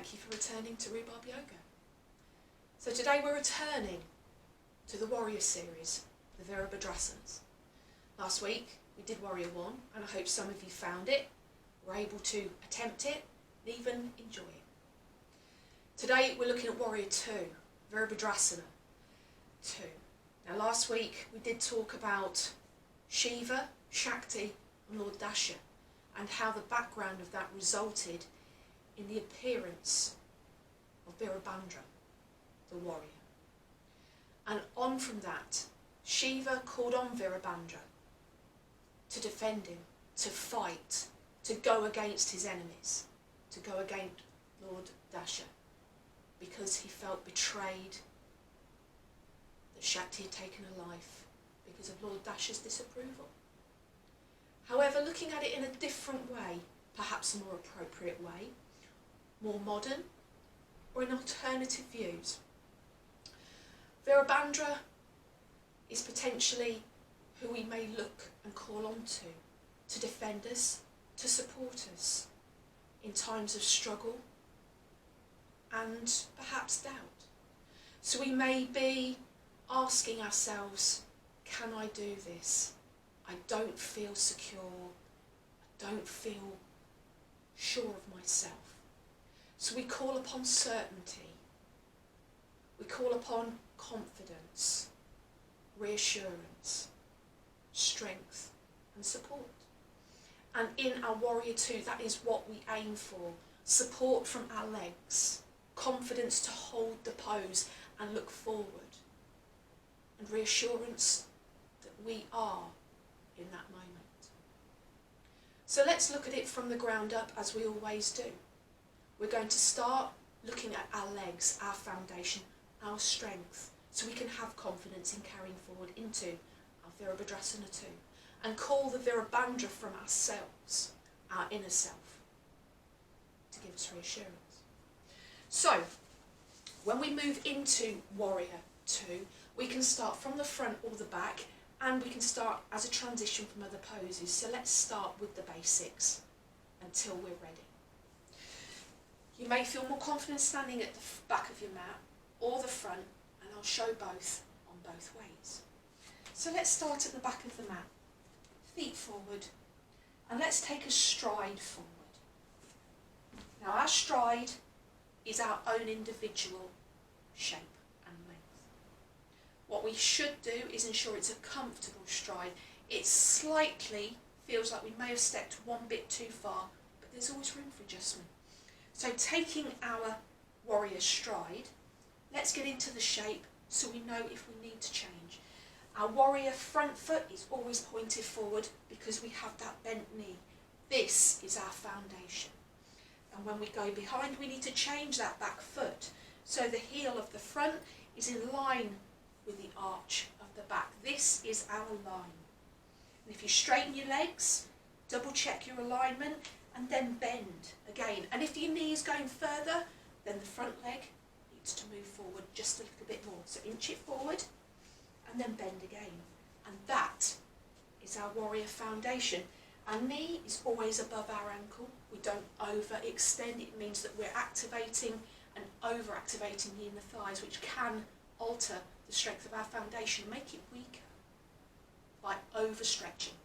thank you for returning to Rhubarb Yoga. So today we're returning to the Warrior series, the Virabhadrasanas. Last week we did Warrior 1 and I hope some of you found it, were able to attempt it and even enjoy it. Today we're looking at Warrior 2, Virabhadrasana 2. Now last week we did talk about Shiva, Shakti and Lord Dasha and how the background of that resulted in the appearance of Virabhadra, the warrior. And on from that, Shiva called on Virabhadra to defend him, to fight, to go against his enemies, to go against Lord Dasha, because he felt betrayed that Shakti had taken a life because of Lord Dasha's disapproval. However, looking at it in a different way, perhaps a more appropriate way, more modern, or in alternative views, Virabhadra is potentially who we may look and call on to defend us, to support us in times of struggle and perhaps doubt. So we may be asking ourselves, can I do this? I don't feel secure, I don't feel sure of myself. So we call upon certainty, we call upon confidence, reassurance, strength and support. And in our Warrior 2, that is what we aim for. Support from our legs, confidence to hold the pose and look forward, and reassurance that we are in that moment. So let's look at it from the ground up as we always do. We're going to start looking at our legs, our foundation, our strength, so we can have confidence in carrying forward into our Virabhadrasana 2 and call the Virabhadra from ourselves, our inner self, to give us reassurance. So, when we move into Warrior 2, we can start from the front or the back, and we can start as a transition from other poses. So let's start with the basics until we're ready. You may feel more confident standing at the back of your mat or the front, and I'll show both on both ways. So let's start at the back of the mat, feet forward, and let's take a stride forward. Now our stride is our own individual shape and length. What we should do is ensure it's a comfortable stride. It slightly feels like we may have stepped one bit too far, but there's always room for adjustment. So taking our warrior stride, let's get into the shape so we know if we need to change. Our warrior front foot is always pointed forward because we have that bent knee. This is our foundation. And when we go behind, we need to change that back foot. So the heel of the front is in line with the arch of the back. This is our line. And if you straighten your legs, double check your alignment, and then bend again. And if your knee is going further, then the front leg needs to move forward just a little bit more. So inch it forward and then bend again. And that is our warrior foundation. Our knee is always above our ankle. We don't overextend. It means that we're activating and over-activating the inner thighs, which can alter the strength of our foundation, make it weaker by overstretching.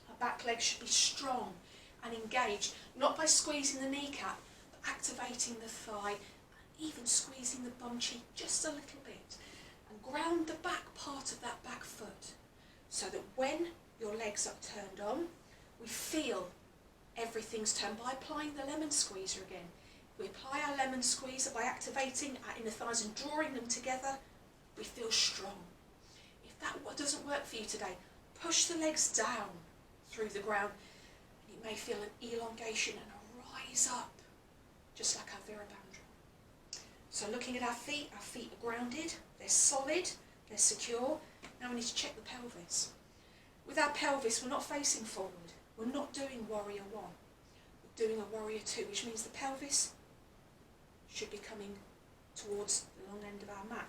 Our back leg should be strong and engaged, not by squeezing the kneecap, but activating the thigh and even squeezing the bum cheek just a little bit. And ground the back part of that back foot so that when your legs are turned on, we feel everything's turned by applying the lemon squeezer again. We apply our lemon squeezer by activating our inner thighs and drawing them together, we feel strong. If that doesn't work for you today, push the legs down through the ground. You may feel an elongation and a rise up, just like our Virabhadra. So looking at our feet are grounded, they're solid, they're secure. Now we need to check the pelvis. With our pelvis, we're not facing forward. We're not doing Warrior 1. We're doing a Warrior 2, which means the pelvis should be coming towards the long end of our mat.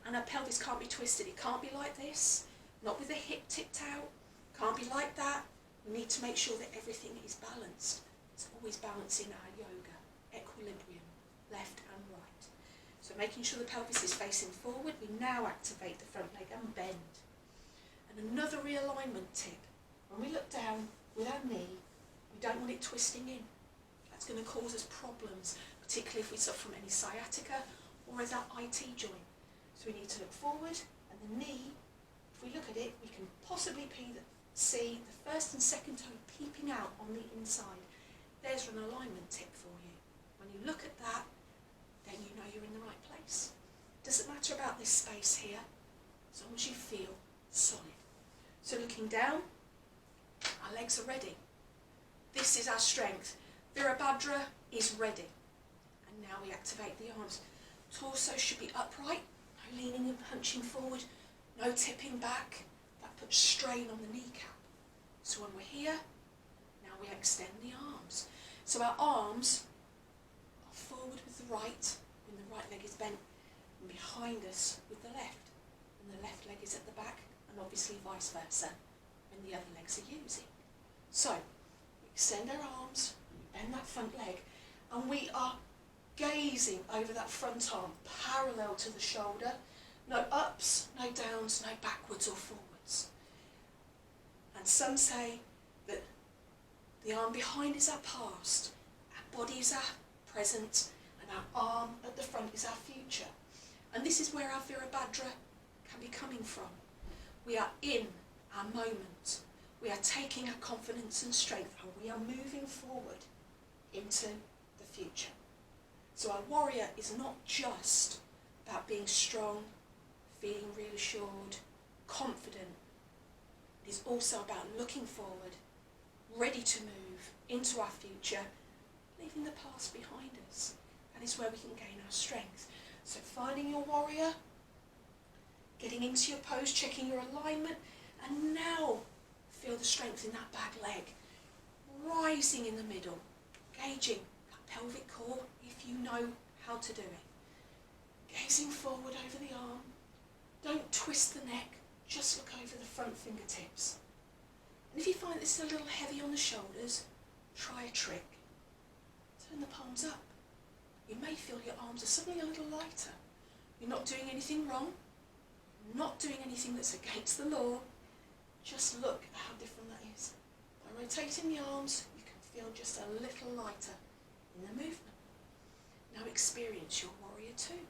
And our pelvis can't be twisted. It can't be like this, not with the hip tipped out. Can't be like that. We need to make sure that everything is balanced. It's always balancing our yoga, equilibrium. left and right. So making sure the pelvis is facing forward, we now activate the front leg and bend. And another realignment tip, when we look down with our knee, we don't want it twisting in. That's going to cause us problems, particularly if we suffer from any sciatica or as our IT joint. So we need to look forward, and the knee, if we look at it, we can possibly see the first and second toe peeping out on the inside. There's an alignment tip for you. When you look at that, then you know you're in the right place. Doesn't matter about this space here, as long as you feel solid. So looking down, our legs are ready. This is our strength. Virabhadra is ready. And now we activate the arms. Torso should be upright, no leaning and punching forward, no tipping back. That puts strain on the kneecap. So when we're here, now we extend the arms. So our arms are forward with the right, when the right leg is bent, and behind us with the left, and the left leg is at the back, and obviously vice versa, when the other legs are using. So, we extend our arms, bend that front leg, and we are gazing over that front arm, parallel to the shoulder. No ups, no downs, no backwards or forwards. And some say that the arm behind is our past, our body is our present, and our arm at the front is our future. And this is where our Virabhadra can be coming from. We are in our moment. We are taking our confidence and strength, and we are moving forward into the future. So our warrior is not just about being strong, feeling reassured, confident. It is also about looking forward, ready to move into our future, leaving the past behind us. That is where we can gain our strength. So finding your warrior, getting into your pose, checking your alignment, and now feel the strength in that back leg. Rising in the middle, gauging that pelvic core if you know how to do it. Gazing forward over the arm. Don't twist the neck, just look over the front fingertips. And if you find this is a little heavy on the shoulders, try a trick. Turn the palms up. You may feel your arms are suddenly a little lighter. You're not doing anything wrong, not doing anything that's against the law. Just look at how different that is. By rotating the arms, you can feel just a little lighter in the movement. Now experience your warrior two.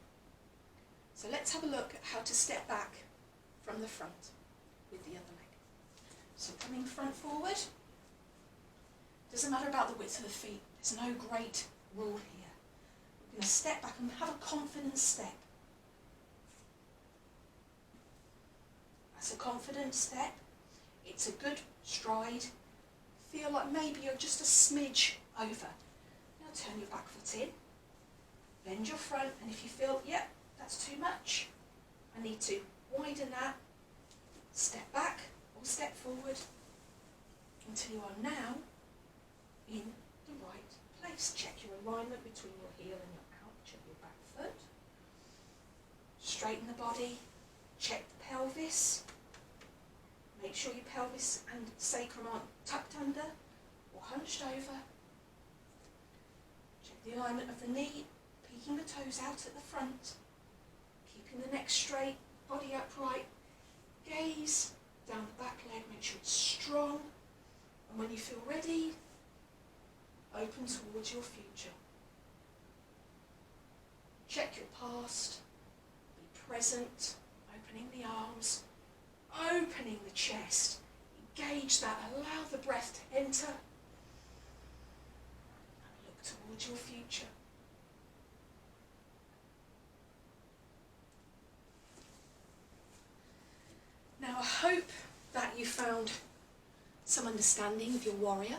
So let's have a look at how to step back from the front with the other leg. So coming front forward. Doesn't matter about the width of the feet. There's no great rule here. We're going to step back and have a confident step. That's a confident step. It's a good stride. Feel like maybe you're just a smidge over. Now turn your back foot in. Bend your front, and if you feel, yep, that's too much, I need to widen that. Step back or step forward until you are now in the right place. Check your alignment between your heel and your ouch of your back foot. Straighten the body. Check the pelvis. Make sure your pelvis and sacrum aren't tucked under or hunched over. Check the alignment of the knee, peeking the toes out at the front, keeping the neck straight, body upright. Gaze down the back leg, make sure it's strong, and when you feel ready, open towards your future. Check your past, be present, opening the arms, opening the chest, engage that, allow the breath to enter, and look towards your future. Now I hope that you found some understanding of your warrior.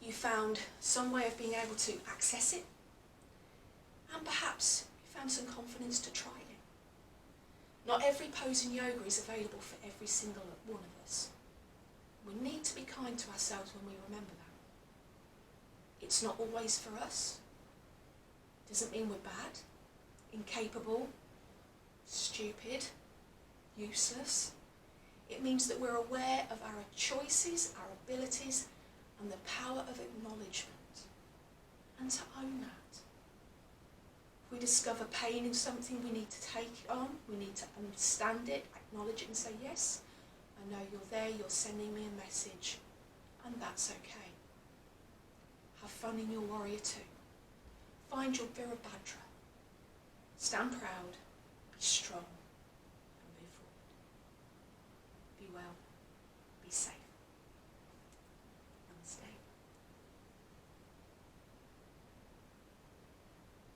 You found some way of being able to access it, and perhaps you found some confidence to try it. Not every pose in yoga is available for every single one of us. We need to be kind to ourselves when we remember that. It's not always for us. Doesn't mean we're bad, incapable, stupid, useless. It means that we're aware of our choices, our abilities, and the power of acknowledgement. And to own that. we discover pain in something, we need to take it on, we need to understand it, acknowledge it and say, yes, I know you're there, you're sending me a message, and that's okay. Have fun in your warrior too. Find your Virabhadra. Stand proud, be strong.